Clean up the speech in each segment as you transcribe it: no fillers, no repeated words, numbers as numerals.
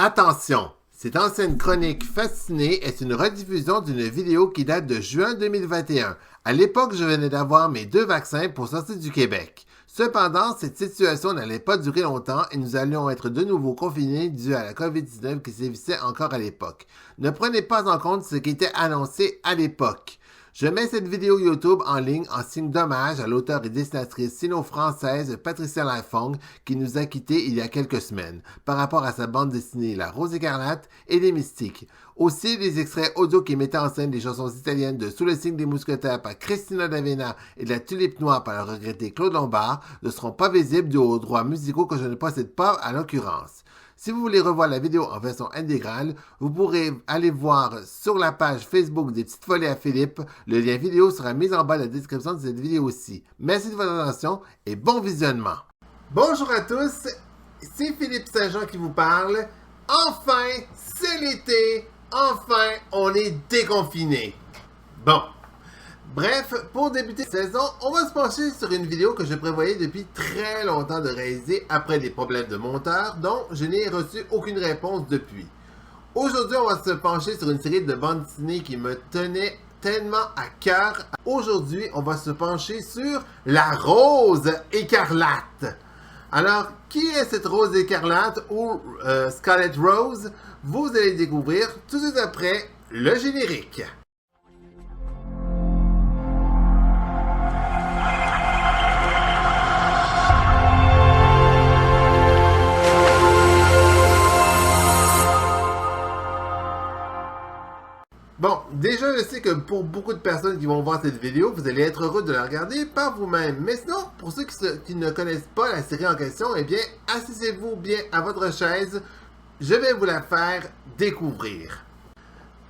Attention! Cette ancienne chronique fascinée est une rediffusion d'une vidéo qui date de juin 2021. À l'époque, je venais d'avoir mes 2 vaccins pour sortir du Québec. Cependant, cette situation n'allait pas durer longtemps et nous allions être de nouveau confinés dû à la COVID-19 qui sévissait encore à l'époque. Ne prenez pas en compte ce qui était annoncé à l'époque. Je mets cette vidéo YouTube en ligne en signe d'hommage à l'auteure et dessinatrice sino-française Patricia Laifong qui nous a quittés il y a quelques semaines par rapport à sa bande dessinée La Rose écarlate et Les Mystiques. Aussi, les extraits audio qui mettaient en scène des chansons italiennes de Sous le signe des mousquetaires par Christina D'Avena et de La Tulipe noire par le regretté Claude Lombard ne seront pas visibles dû aux droits musicaux que je ne possède pas à l'occurrence. Si vous voulez revoir la vidéo en version intégrale, vous pourrez aller voir sur la page Facebook des Petites Folies à Philippe. Le lien vidéo sera mis en bas de la description de cette vidéo aussi. Merci de votre attention et bon visionnement. Bonjour à tous, c'est Philippe Saint-Jean qui vous parle. Enfin, c'est l'été. Enfin, on est déconfiné. Bon. Bref, pour débuter la saison, on va se pencher sur une vidéo que je prévoyais depuis très longtemps de réaliser après des problèmes de monteur dont je n'ai reçu aucune réponse depuis. Aujourd'hui, on va se pencher sur une série de bandes dessinées qui me tenait tellement à cœur. Aujourd'hui, on va se pencher sur La Rose écarlate. Alors, qui est cette Rose écarlate ou Scarlet Rose? Vous allez découvrir tout de suite après le générique. Bon, déjà, je sais que pour beaucoup de personnes qui vont voir cette vidéo, vous allez être heureux de la regarder par vous-même. Mais sinon, pour ceux qui ne connaissent pas la série en question, eh bien, asseyez-vous bien à votre chaise. Je vais vous la faire découvrir.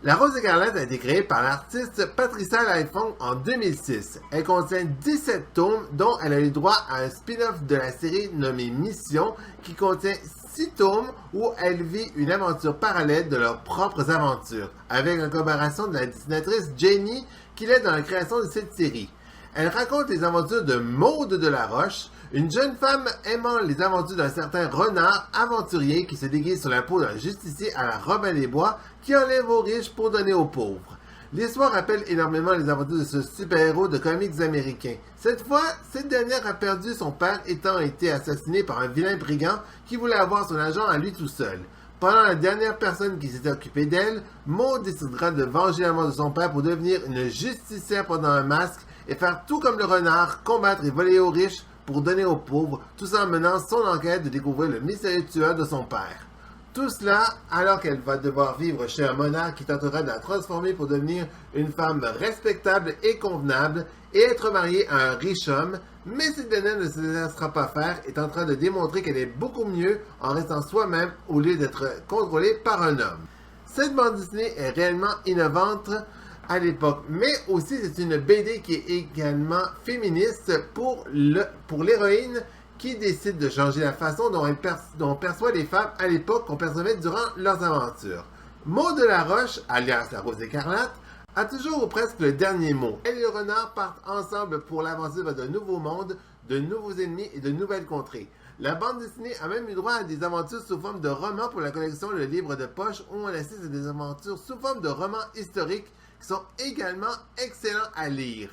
La Rose écarlate a été créée par l'artiste Patricia Laifong en 2006. Elle contient 17 tomes, dont elle a eu droit à un spin-off de la série nommé Mission, qui contient 6 tomes où elle vit une aventure parallèle de leurs propres aventures, avec la collaboration de la dessinatrice Jenny qui l'aide dans la création de cette série. Elle raconte les aventures de Maude de la Roche, une jeune femme aimant les aventures d'un certain renard aventurier qui se déguise sur la peau d'un justicier à la Robin des Bois qui enlève aux riches pour donner aux pauvres. L'histoire rappelle énormément les aventures de ce super-héros de comics américains. Cette fois, cette dernière a perdu son père étant été assassiné par un vilain brigand qui voulait avoir son agent à lui tout seul. Pendant la dernière personne qui s'était occupée d'elle, Maud décidera de venger la mort de son père pour devenir une justicière pendant un masque et faire tout comme le renard, combattre et voler aux riches pour donner aux pauvres, tout en menant son enquête de découvrir le mystérieux tueur de son père. Tout cela alors qu'elle va devoir vivre chez un monarque qui tentera de la transformer pour devenir une femme respectable et convenable et être mariée à un riche homme, mais cette dernière ne se laissera pas faire et est en train de démontrer qu'elle est beaucoup mieux en restant soi-même au lieu d'être contrôlée par un homme. Cette bande dessinée est réellement innovante à l'époque, mais aussi c'est une BD qui est également féministe pour l'héroïne qui décide de changer la façon dont on perçoit les femmes à l'époque qu'on percevait durant leurs aventures. Maude de la Roche, alias la Rose écarlate, a toujours ou presque le dernier mot. Elle et le renard partent ensemble pour l'aventure vers de nouveaux mondes, de nouveaux ennemis et de nouvelles contrées. La bande dessinée a même eu droit à des aventures sous forme de romans pour la collection Le Livre de Poche où on assiste à des aventures sous forme de romans historiques qui sont également excellents à lire.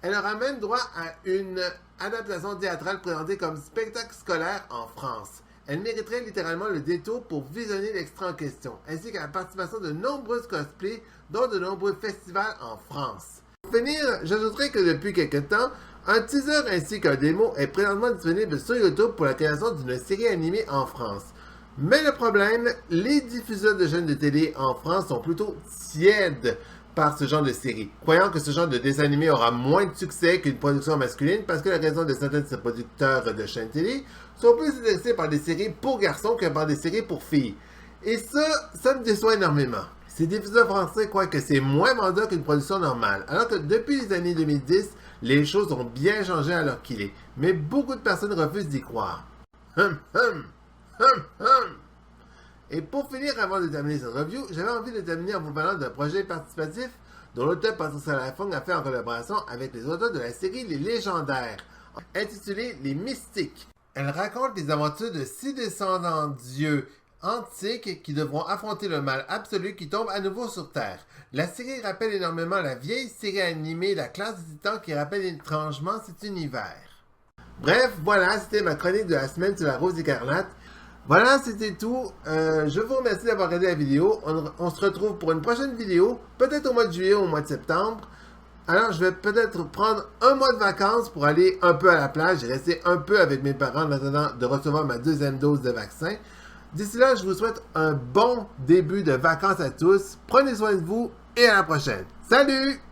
Elle aura même droit à une adaptation théâtrale présentée comme spectacle scolaire en France. Elle mériterait littéralement le détour pour visionner l'extrait en question, ainsi qu'à la participation de nombreuses cosplays, dont de nombreux festivals en France. Pour finir, j'ajouterai que depuis quelques temps, un teaser ainsi qu'un démo est présentement disponible sur YouTube pour la création d'une série animée en France. Mais le problème, les diffuseurs de chaînes de télé en France sont plutôt tièdes par ce genre de série, croyant que ce genre de dessin animé aura moins de succès qu'une production masculine parce que la raison de certains de ces producteurs de chaînes télé sont plus intéressés par des séries pour garçons que par des séries pour filles. Et ça me déçoit énormément. Ces diffuseurs français croient que c'est moins vendeur qu'une production normale, alors que depuis les années 2010, les choses ont bien changé alors qu'il est. Mais beaucoup de personnes refusent d'y croire. Et pour finir, avant de terminer cette review, j'avais envie de terminer en vous parlant d'un projet participatif dont l'auteur Patricia Laifong a fait en collaboration avec les auteurs de la série Les Légendaires, intitulée Les Mystiques. Elle raconte les aventures de 6 descendants dieux antiques qui devront affronter le mal absolu qui tombe à nouveau sur Terre. La série rappelle énormément la vieille série animée La classe des Titans qui rappelle étrangement cet univers. Bref, voilà, c'était ma chronique de la semaine sur la Rose écarlate. Voilà, c'était tout. Je vous remercie d'avoir regardé la vidéo. On se retrouve pour une prochaine vidéo, peut-être au mois de juillet ou au mois de septembre. Alors, je vais peut-être prendre un mois de vacances pour aller un peu à la plage et rester un peu avec mes parents en attendant de recevoir ma deuxième dose de vaccin. D'ici là, je vous souhaite un bon début de vacances à tous. Prenez soin de vous et à la prochaine. Salut!